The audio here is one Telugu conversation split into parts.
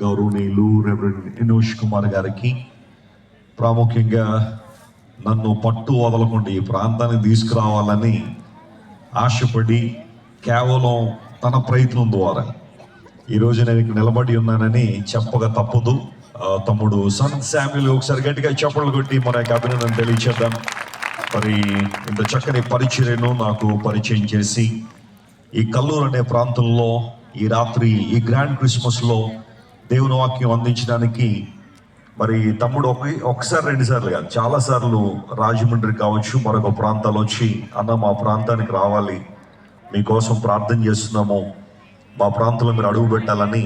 గౌరవనీయులు రెవరెండ్ ఎనోష్ కుమార్ గారికి, ప్రాముఖ్యంగా నన్ను పట్టు వదలకుండా ఈ ప్రాంతానికి తీసుకురావాలని ఆశపడి కేవలం తన ప్రయత్నం ద్వారా ఈరోజు నేను ఇక్కడ నిలబడి ఉన్నానని చెప్పగా తప్పదు. తమ్ముడు సంత్ శామ్యుల్ ఒకసారి గట్టిగా చప్పట్లు కొట్టి మన యొక్క అభినందన తెలియచేద్దాం. మరి ఇంత చక్కని పరిచర్యను నాకు పరిచయం చేసి ఈ కల్లూరు అనే ప్రాంతంలో ఈ రాత్రి ఈ గ్రాండ్ క్రిస్మస్లో దేవుని వాక్యం అందించడానికి మరి తమ్ముడు ఒకసారి 2 సార్లు కాదు, చాలాసార్లు రాజమండ్రి కావచ్చు మరొక ప్రాంతాలు వచ్చి అన్న మా ప్రాంతానికి రావాలి, మీకోసం ప్రార్థన చేస్తున్నాము, మా ప్రాంతంలో మీరు అడుగు పెట్టాలని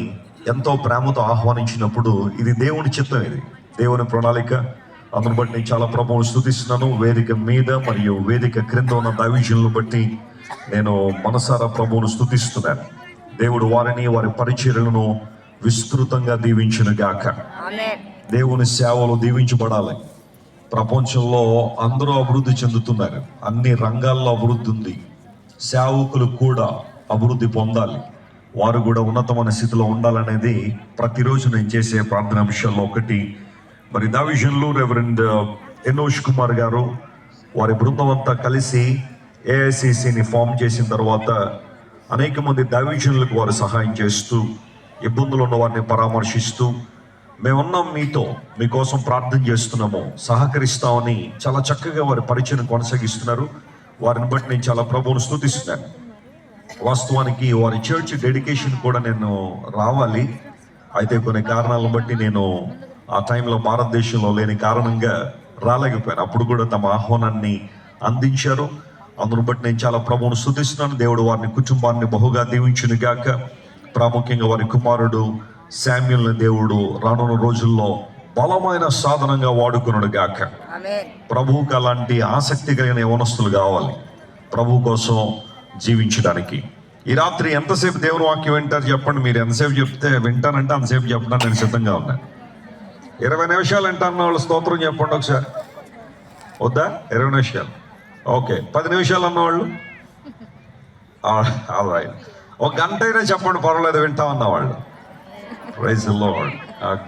ఎంతో ప్రేమతో ఆహ్వానించినప్పుడు ఇది దేవుని చిత్తం, ఇది దేవుని ప్రణాళిక. అందును బట్టి నేను చాలా ప్రభువును స్తుతిస్తున్నాను. వేదిక మీద మరియు వేదిక క్రింద ఉన్న దైవజనులను బట్టి నేను మనసారా ప్రభువును స్తుతిస్తున్నాను. దేవుడు వారిని వారి పరిచర్యలను విస్తృతంగా దీవించును గాక. దేవుని సేవలు దీవించబడాలి. ప్రపంచంలో అందరూ అభివృద్ధి చెందుతున్నారు, అన్ని రంగాల్లో అభివృద్ధి ఉంది. సేవకులు కూడా అభివృద్ధి పొందాలి, వారు కూడా ఉన్నతమైన స్థితిలో ఉండాలనేది ప్రతిరోజు నేను చేసే ప్రార్థన విషయాల్లో ఒకటి. మరి దైవజనులు రెవరెండ్ ఎనోష్ కుమార్ గారు వారి బృందం అంతా కలిసి ఏఐసిసిని ఫామ్ చేసిన తర్వాత అనేక మంది దైవజనులకు వారు సహాయం చేస్తూ, ఇబ్బందులు ఉన్న వారిని పరామర్శిస్తూ, మేమున్నాం మీతో, మీకోసం ప్రార్థన చేస్తున్నాము, సహకరిస్తామని చాలా చక్కగా వారి పరిచయం కొనసాగిస్తున్నారు. వారిని బట్టి నేను చాలా ప్రభువును స్తుతిస్తున్నాను. వాస్తవానికి వారి చర్చ్ డెడికేషన్ కూడా నేను రావాలి, అయితే కొన్ని కారణాలను బట్టి నేను ఆ టైంలో భారతదేశంలో లేని కారణంగా రాలేకపోయాను. అప్పుడు కూడా తమ ఆహ్వానాన్ని అందించారు. అందును బట్టి నేను చాలా ప్రభువును స్తుతిస్తున్నాను. దేవుడు వారిని కుటుంబాన్ని బహుగా దీవించును గాక. ప్రాముఖ్యంగా వారి కుమారుడు శామ్యుల్ని దేవుడు రానున్న రోజుల్లో బలమైన సాధనంగా వాడుకున్నాడు గాక. ప్రభువుకి అలాంటి ఆసక్తి కలిగిన యవనస్తులు కావాలి ప్రభు కోసం జీవించడానికి. ఈ రాత్రి ఎంతసేపు దేవుని వాక్యం వింటారు చెప్పండి? మీరు ఎంతసేపు చెప్తే వింటానంటే అంతసేపు చెప్పడానికి నేను సిద్ధంగా ఉన్నాను. 20 నిమిషాలు వింటాను వాళ్ళు స్తోత్రం చెప్పండి ఒకసారి. వద్దా? 20 నిమిషాలు ఓకే. 10 నిమిషాలు అన్నవాళ్ళు ఒక గంట అయినా చెప్పండి పర్వాలేదు, వింటామన్న వాళ్ళు. Praise the Lord.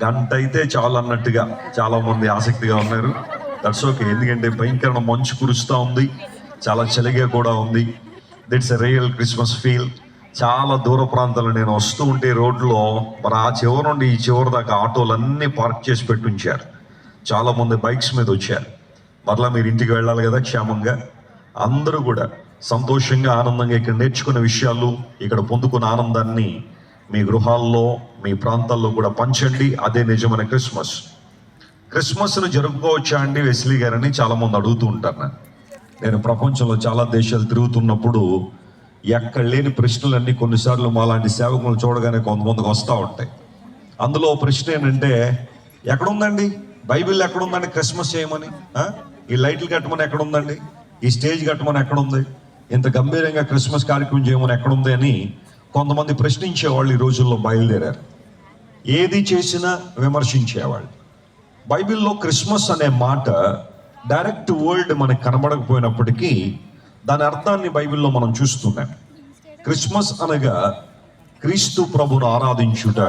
గంట అయితే చాలు అన్నట్టుగా చాలా మంది ఆసక్తిగా ఉన్నారు. దట్స్ ఓకే, ఎందుకంటే భయంకరమైన మంచు కురుస్తూ ఉంది, చాలా చలిగా కూడా ఉంది. That's a real Christmas feel. చాలా దూర ప్రాంతాలు నేను వస్తూ ఉంటే రోడ్లో మరి ఆ చివరి నుండి ఈ చివరి దాకా ఆటోలన్నీ పార్క్ చేసి పెట్టుంచారు. చాలామంది బైక్స్ మీద వచ్చారు. మరలా మీరు ఇంటికి వెళ్ళాలి కదా క్షేమంగా. అందరూ కూడా సంతోషంగా ఆనందంగా ఇక్కడ నేర్చుకునే విషయాలు, ఇక్కడ పొందుకున్న ఆనందాన్ని మీ గృహాల్లో మీ ప్రాంతాల్లో కూడా పంచండి. అదే నిజమైన క్రిస్మస్. క్రిస్మస్ను జరుపుకోవచ్చా అండి వెస్లీ గారని చాలామంది అడుగుతూ ఉంటారు. నేను ప్రపంచంలో చాలా దేశాలు తిరుగుతున్నప్పుడు ఎక్కడ లేని ప్రశ్నలన్నీ కొన్నిసార్లు మాలాంటి సేవకులు చూడగానే కొంతమందికి వస్తూ ఉంటాయి. అందులో ప్రశ్న ఏంటంటే, ఎక్కడుందండి బైబిల్, ఎక్కడుందండి క్రిస్మస్ చేయమని, ఈ లైట్లు కట్టమని ఎక్కడుందండి, ఈ స్టేజ్ కట్టమని ఎక్కడుంది, ఇంత గంభీరంగా క్రిస్మస్ కార్యక్రమం చేయమని ఎక్కడుంది అని కొంతమంది ప్రశ్నించేవాళ్ళు ఈ రోజుల్లో బయలుదేరారు. ఏది చేసినా విమర్శించేవాళ్ళు. బైబిల్లో క్రిస్మస్ అనే మాట డైరెక్ట్ వర్డ్ మనకు కనబడకపోయినప్పటికీ దాని అర్థాన్ని బైబిల్లో మనం చూస్తున్నాం. క్రిస్మస్ అనగా క్రీస్తు ప్రభును ఆరాధించుట,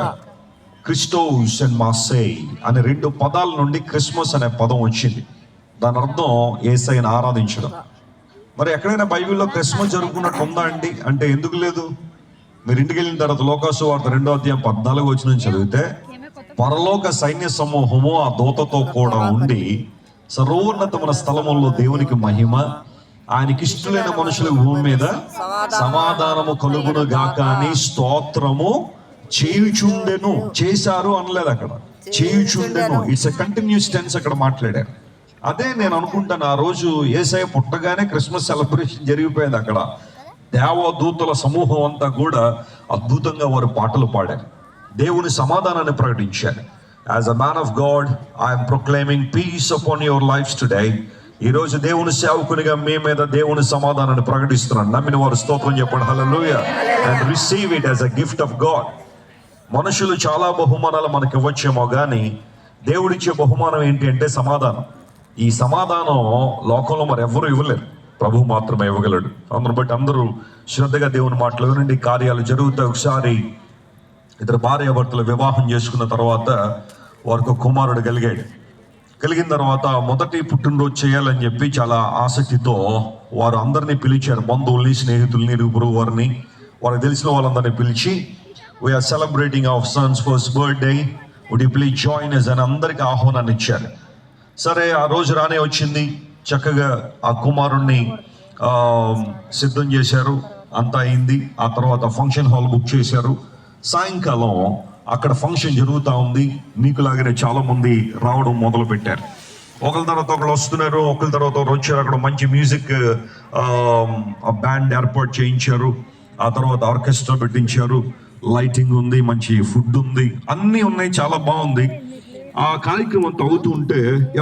క్రిస్టోస్ అండ్ మాసే అనే 2 పదాల నుండి క్రిస్మస్ అనే పదం వచ్చింది. దాని అర్థం యేసయ్యను ఆరాధించడం. మరి ఎక్కడైనా బైబిల్లో క్రిస్మస్ జరుపుకున్నట్టు ఉందా అండి అంటే ఎందుకు లేదు? మీరు ఇంటికి వెళ్ళిన తర్వాత లోకాసు వార్త 2వ అధ్యాయం 14వ వచనం చదివితే, పరలోక సైన్య సమూహము ఆ దూతతో కూడా ఉండి సర్వోన్నతమైన స్థలముల్లో దేవునికి మహిమ, ఆయనకి ఇష్టలైన మనుషుల భూమి మీద సమాధానము కలుగును గాక అని స్తోత్రము చేయుచుండెను. చేశారు అనలేదు అక్కడ, చేయుచుండెను. ఇట్స్ ఎ కంటిన్యూస్ టెన్స్ అక్కడ మాట్లాడారు. అదే నేను అనుకుంటాను, ఆ రోజు యేసయ్య పుట్టగానే క్రిస్మస్ సెలబ్రేషన్ జరిగిపోయింది. అక్కడ దేవదూతల సమూహం అంతా కూడా అద్భుతంగా వారు పాటలు పాడారు, దేవుని సమాధానాన్ని ప్రకటించారు. As a man of God I'm proclaiming peace upon your lives today. ఈరోజు దేవుని సేవకునిగా మీ మీద దేవుని సమాధానాన్ని ప్రకటిస్తున్నాను. నమ్మిన వారు స్తోత్రం చెప్పండి. Hallelujah. And receive it as a gift of God. మనుషులు చాలా బహుమానాలు మనకి ఇవ్వచ్చేమో కానీ దేవుడిచ్చే బహుమానం ఏంటి అంటే సమాధానం. ఈ సమాధానం లోకంలో మరి ఎవరు ఇవ్వలేరు, ప్రభు మాత్రమే ఇవ్వగలడు. అందును బట్టి అందరూ శ్రద్ధగా దేవుని మాటలు వినండి. కార్యాలు జరుగుతాయి. ఒకసారి ఇద్దరు భార్యాభర్తలు వివాహం చేసుకున్న తర్వాత వారికి ఒక కుమారుడు కలిగిన తర్వాత మొదటి పుట్టినరోజు చేయాలని చెప్పి చాలా ఆసక్తితో వారు అందరినీ పిలిచారు, బంధువుల్ని, స్నేహితుల్ని, ఇరుగు వారిని, వారికి తెలిసిన వాళ్ళందరినీ పిలిచి, we are celebrating our son's first birthday, would you please join us అని అందరికీ ఆహ్వానాన్ని ఇచ్చారు. సరే, ఆ రోజు రానే వచ్చింది. చక్కగా ఆ కుమారుణ్ణి సిద్ధం చేశారు, అంతా అయింది. ఆ తర్వాత ఫంక్షన్ హాల్ బుక్ చేశారు. సాయంకాలం అక్కడ ఫంక్షన్ జరుగుతూ ఉంది. మీకులాగానే చాలా మంది రావడం మొదలు పెట్టారు. ఒకరి తర్వాత ఒకరు వస్తున్నారు, ఒకరి తర్వాత ఒకరు వచ్చారు. అక్కడ మంచి మ్యూజిక్ బ్యాండ్ ఏర్పాటు చేయించారు. ఆ తర్వాత ఆర్కెస్ట్రా పెట్టించారు, లైటింగ్ ఉంది, మంచి ఫుడ్ ఉంది, అన్నీ ఉన్నాయి, చాలా బాగుంది. ఆ కార్యక్రమం అవుతూ ఉంటే